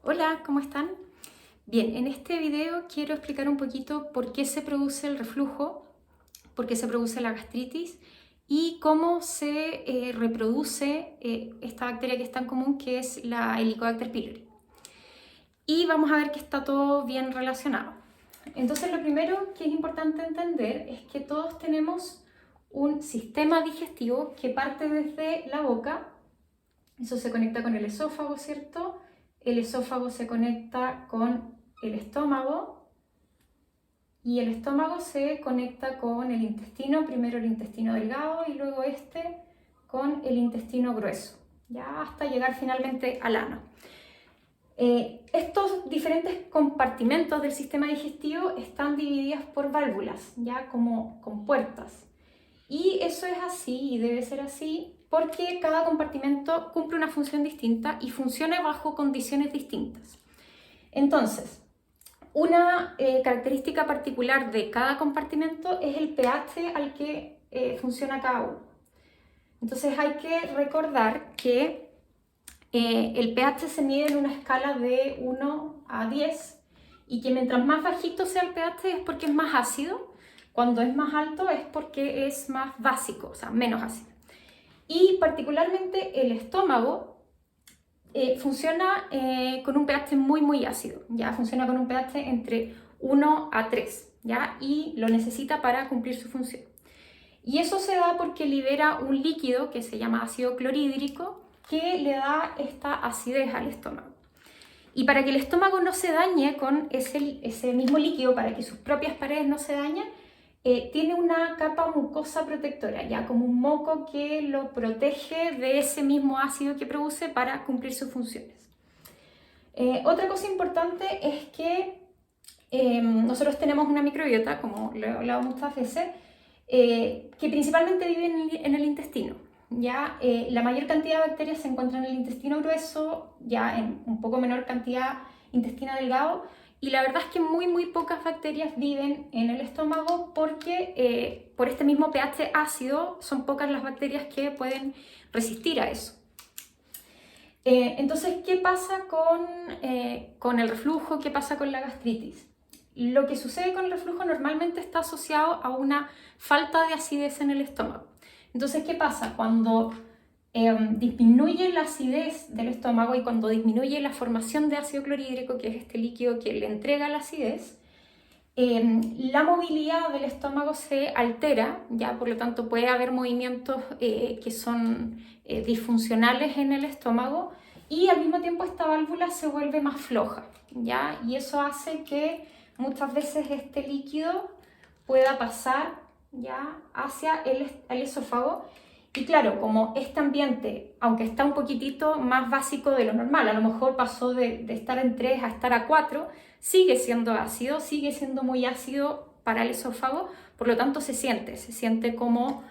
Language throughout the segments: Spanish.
Hola, ¿cómo están? Bien, en este video quiero explicar un poquito por qué se produce el reflujo, por qué se produce la gastritis y cómo se reproduce esta bacteria que es tan común, que es la Helicobacter pylori. Y vamos a ver que está todo bien relacionado. Entonces, lo primero que es importante entender es que todos tenemos un sistema digestivo que parte desde la boca. Eso se conecta con el esófago, ¿cierto? El esófago se conecta con el estómago y el estómago se conecta con el intestino, primero el intestino delgado y luego este con el intestino grueso, ya hasta llegar finalmente al ano. Estos diferentes compartimentos del sistema digestivo están divididos por válvulas, ya como con puertas. Y eso es así y debe ser así porque cada compartimento cumple una función distinta y funciona bajo condiciones distintas. Entonces, una característica particular de cada compartimento es el pH al que funciona cada uno. Entonces hay que recordar que el pH se mide en una escala de 1 a 10 y que mientras más bajito sea el pH es porque es más ácido. Cuando es más alto es porque es más básico, o sea, menos ácido. Y particularmente el estómago funciona con un pH muy ácido, ya funciona con un pH entre 1 a 3, ¿ya? Y lo necesita para cumplir su función. Y eso se da porque libera un líquido que se llama ácido clorhídrico que le da esta acidez al estómago. Y para que el estómago no se dañe con ese mismo líquido, para que sus propias paredes no se dañen, tiene una capa mucosa protectora, ya como un moco que lo protege de ese mismo ácido que produce para cumplir sus funciones. Otra cosa importante es que nosotros tenemos una microbiota, como lo he hablado muchas veces, que principalmente vive en el intestino. Ya la mayor cantidad de bacterias se encuentra en el intestino grueso, ya en un poco menor cantidad intestino delgado, y la verdad es que muy pocas bacterias viven en el estómago porque por este mismo pH ácido son pocas las bacterias que pueden resistir a eso. Entonces, ¿qué pasa con el reflujo? ¿Qué pasa con la gastritis? Lo que sucede con el reflujo normalmente está asociado a una falta de acidez en el estómago. Entonces, ¿qué pasa? Cuando disminuye la acidez del estómago y cuando disminuye la formación de ácido clorhídrico, que es este líquido que le entrega la acidez, la movilidad del estómago se altera, ya por lo tanto puede haber movimientos que son disfuncionales en el estómago y al mismo tiempo esta válvula se vuelve más floja, ya, y eso hace que muchas veces este líquido pueda pasar ya hacia el esófago. Y claro, como este ambiente, aunque está un poquitito más básico de lo normal, a lo mejor pasó de estar en 3 a estar a 4, sigue siendo ácido, sigue siendo muy ácido para el esófago, por lo tanto se siente como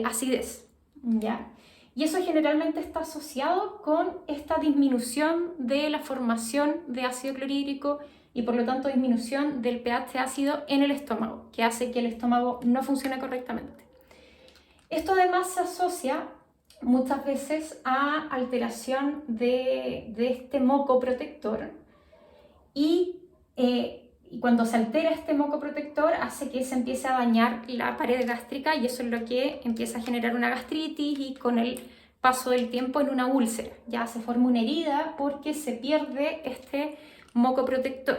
acidez, ¿ya? Y eso generalmente está asociado con esta disminución de la formación de ácido clorhídrico y por lo tanto disminución del pH ácido en el estómago, que hace que el estómago no funcione correctamente. Esto además se asocia muchas veces a alteración de este moco protector y cuando se altera este moco protector hace que se empiece a dañar la pared gástrica y eso es lo que empieza a generar una gastritis y con el paso del tiempo en una úlcera. Ya se forma una herida porque se pierde este moco protector,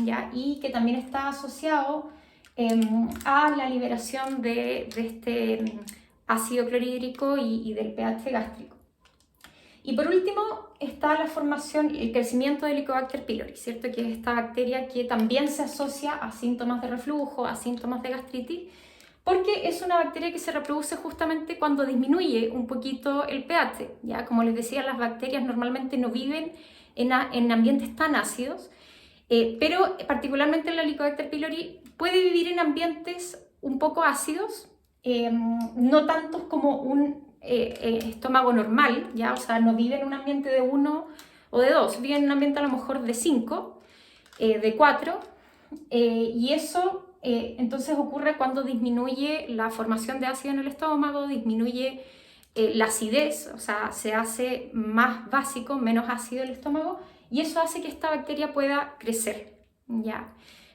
¿ya? Y que también está asociado a la liberación de este ácido clorhídrico y del pH gástrico. Y por último está la formación, el crecimiento de Helicobacter pylori, ¿cierto? Que es esta bacteria que también se asocia a síntomas de reflujo, a síntomas de gastritis, porque es una bacteria que se reproduce justamente cuando disminuye un poquito el pH. Ya, como les decía, las bacterias normalmente no viven en ambientes tan ácidos, pero particularmente la Helicobacter pylori puede vivir en ambientes un poco ácidos, no tantos como un estómago normal, ¿ya? O sea, no vive en un ambiente de 1 o de 2, vive en un ambiente a lo mejor de 5, de 4, y eso entonces ocurre cuando disminuye la formación de ácido en el estómago, disminuye la acidez, o sea, se hace más básico, menos ácido el estómago, y eso hace que esta bacteria pueda crecer, ¿ya?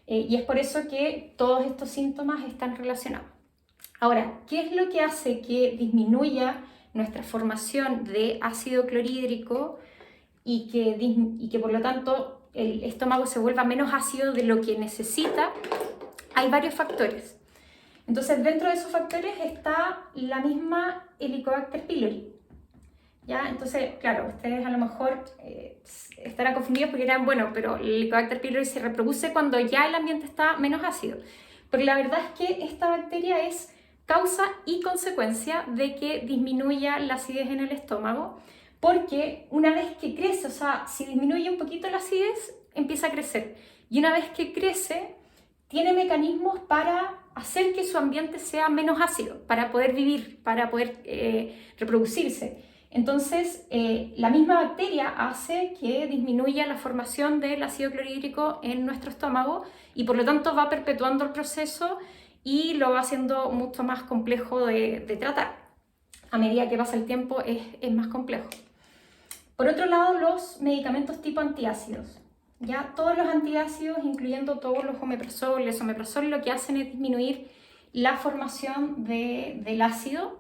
Y es por eso que todos estos síntomas están relacionados. Ahora, ¿qué es lo que hace que disminuya nuestra formación de ácido clorhídrico y que por lo tanto el estómago se vuelva menos ácido de lo que necesita? Hay varios factores. Entonces, dentro de esos factores está la misma Helicobacter pylori. ¿Ya? Entonces, claro, ustedes a lo mejor estarán confundidos porque dirán, bueno, pero el Helicobacter pylori se reproduce cuando ya el ambiente está menos ácido. Pero la verdad es que esta bacteria es causa y consecuencia de que disminuya la acidez en el estómago, porque una vez que crece, o sea, si disminuye un poquito la acidez, empieza a crecer. Y una vez que crece, tiene mecanismos para hacer que su ambiente sea menos ácido, para poder vivir, para poder reproducirse. Entonces, la misma bacteria hace que disminuya la formación del ácido clorhídrico en nuestro estómago y por lo tanto va perpetuando el proceso y lo va haciendo mucho más complejo de tratar. A medida que pasa el tiempo es más complejo. Por otro lado, los medicamentos tipo antiácidos. ¿Ya? Todos los antiácidos, incluyendo todos los omeprazol, esomeprazol, lo que hacen es disminuir la formación del ácido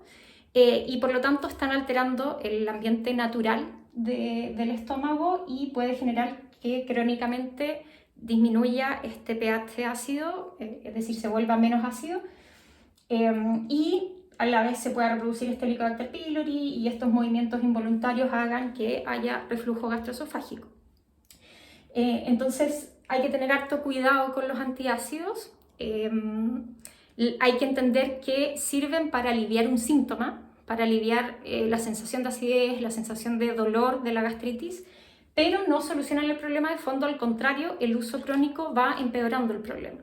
y por lo tanto están alterando el ambiente natural del estómago y puede generar que crónicamente disminuya este pH ácido, es decir, se vuelva menos ácido y a la vez se pueda reproducir este Helicobacter pylori y estos movimientos involuntarios hagan que haya reflujo gastroesofágico. Entonces hay que tener harto cuidado con los antiácidos. Hay que entender que sirven para aliviar un síntoma, para aliviar la sensación de acidez, la sensación de dolor de la gastritis, pero no solucionan el problema de fondo, al contrario, el uso crónico va empeorando el problema.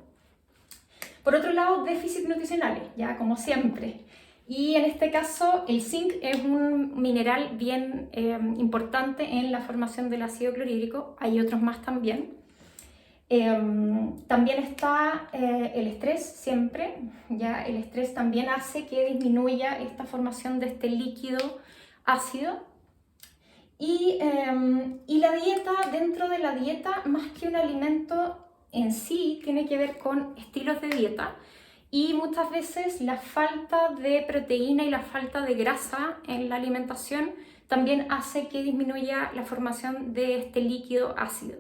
Por otro lado, déficits nutricionales, ya como siempre. Y en este caso, el zinc es un mineral bien importante en la formación del ácido clorhídrico. Hay otros más también. También está el estrés siempre. Ya el estrés también hace que disminuya esta formación de este líquido ácido. Y la dieta, dentro de la dieta, más que un alimento en sí, tiene que ver con estilos de dieta. Y muchas veces la falta de proteína y la falta de grasa en la alimentación también hace que disminuya la formación de este líquido ácido.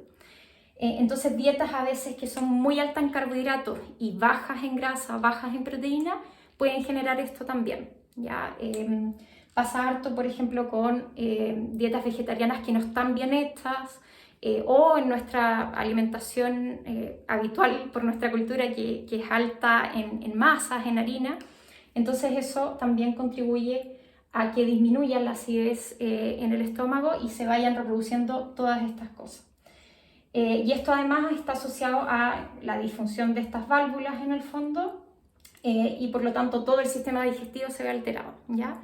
Entonces dietas a veces que son muy altas en carbohidratos y bajas en grasa, bajas en proteína, pueden generar esto también. ¿Ya? Pasa harto, por ejemplo, con dietas vegetarianas que no están bien hechas, o en nuestra alimentación habitual por nuestra cultura que es alta en masas, en harina. Entonces eso también contribuye a que disminuya la acidez en el estómago y se vayan reproduciendo todas estas cosas. Y esto además está asociado a la disfunción de estas válvulas en el fondo y por lo tanto todo el sistema digestivo se ve alterado, ¿ya?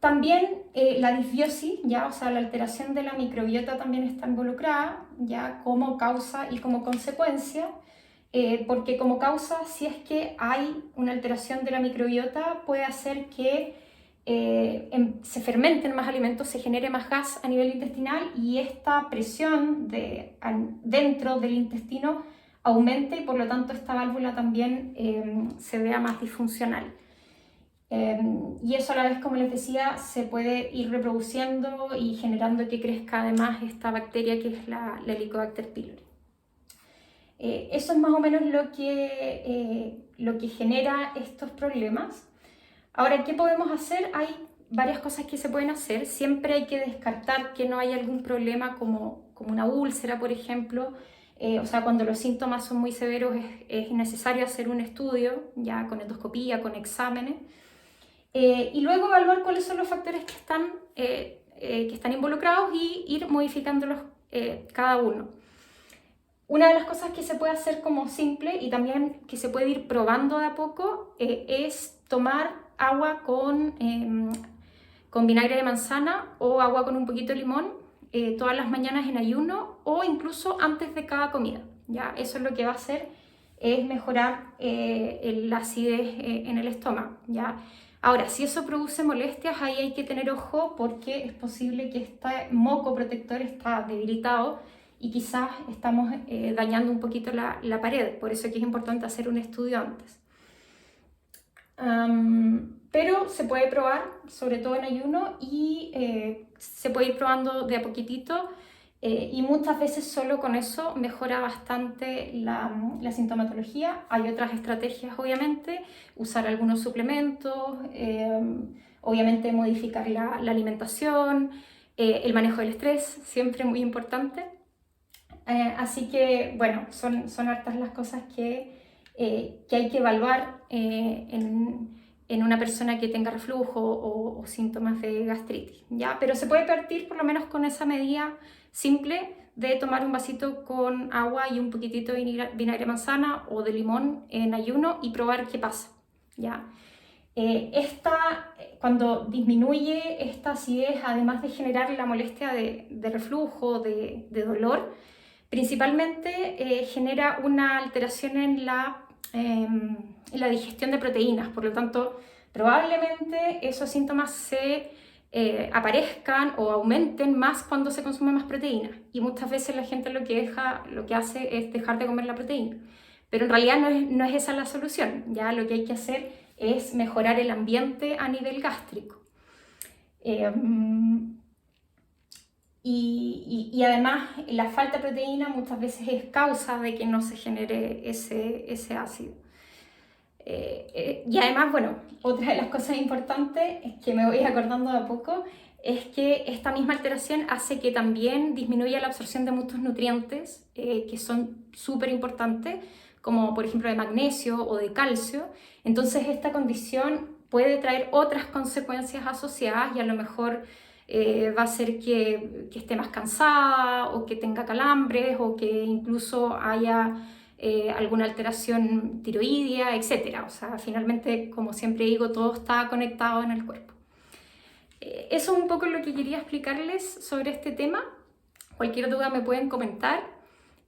También la disbiosis, ¿ya? O sea, la alteración de la microbiota también está involucrada, ¿ya? Como causa y como consecuencia, porque como causa, si es que hay una alteración de la microbiota, puede hacer que se fermenten más alimentos, se genere más gas a nivel intestinal y esta presión dentro del intestino aumente y por lo tanto esta válvula también se vea más disfuncional. Y eso a la vez, como les decía, se puede ir reproduciendo y generando que crezca además esta bacteria que es la Helicobacter pylori. Eso es más o menos lo que genera estos problemas. Ahora, ¿qué podemos hacer? Hay varias cosas que se pueden hacer. Siempre hay que descartar que no hay algún problema como una úlcera, por ejemplo. O sea, cuando los síntomas son muy severos es necesario hacer un estudio, ya con endoscopía, con exámenes. Y luego evaluar cuáles son los factores que están involucrados y ir modificándolos cada uno. Una de las cosas que se puede hacer como simple y también que se puede ir probando de a poco es tomar agua con vinagre de manzana o agua con un poquito de limón todas las mañanas en ayuno o incluso antes de cada comida. ¿Ya? Eso es lo que va a hacer es mejorar la acidez en el estómago. ¿Ya? Ahora, si eso produce molestias, ahí hay que tener ojo porque es posible que este moco protector está debilitado y quizás estamos dañando un poquito la pared, por eso es que es importante hacer un estudio antes. Pero se puede probar, sobre todo en ayuno, y se puede ir probando de a poquitito y muchas veces solo con eso mejora bastante la sintomatología. Hay otras estrategias, obviamente, usar algunos suplementos, obviamente modificar la alimentación, el manejo del estrés, siempre muy importante. Así que, bueno, son hartas las cosas que hay que evaluar en una persona que tenga reflujo o síntomas de gastritis, ¿ya? Pero se puede partir por lo menos con esa medida simple de tomar un vasito con agua y un poquitito de vinagre de manzana o de limón en ayuno y probar qué pasa, ¿ya? Cuando disminuye esta acidez, además de generar la molestia de reflujo, de dolor, principalmente genera una alteración en la digestión de proteínas, por lo tanto, probablemente esos síntomas se aparezcan o aumenten más cuando se consume más proteína. Y muchas veces la gente lo que hace es dejar de comer la proteína. Pero en realidad no es esa la solución. Ya lo que hay que hacer es mejorar el ambiente a nivel gástrico. Y además la falta de proteína muchas veces es causa de que no se genere ese ácido. Y además, bueno, otra de las cosas importantes es que me voy acordando de a poco, es que esta misma alteración hace que también disminuya la absorción de muchos nutrientes que son súper importantes, como por ejemplo de magnesio o de calcio. Entonces esta condición puede traer otras consecuencias asociadas y a lo mejor va a ser que esté más cansada o que tenga calambres o que incluso haya alguna alteración tiroidea, etc. O sea, finalmente, como siempre digo, todo está conectado en el cuerpo. Eso es un poco lo que quería explicarles sobre este tema. Cualquier duda me pueden comentar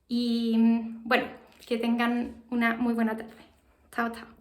y bueno, que tengan una muy buena tarde. Chao, chao.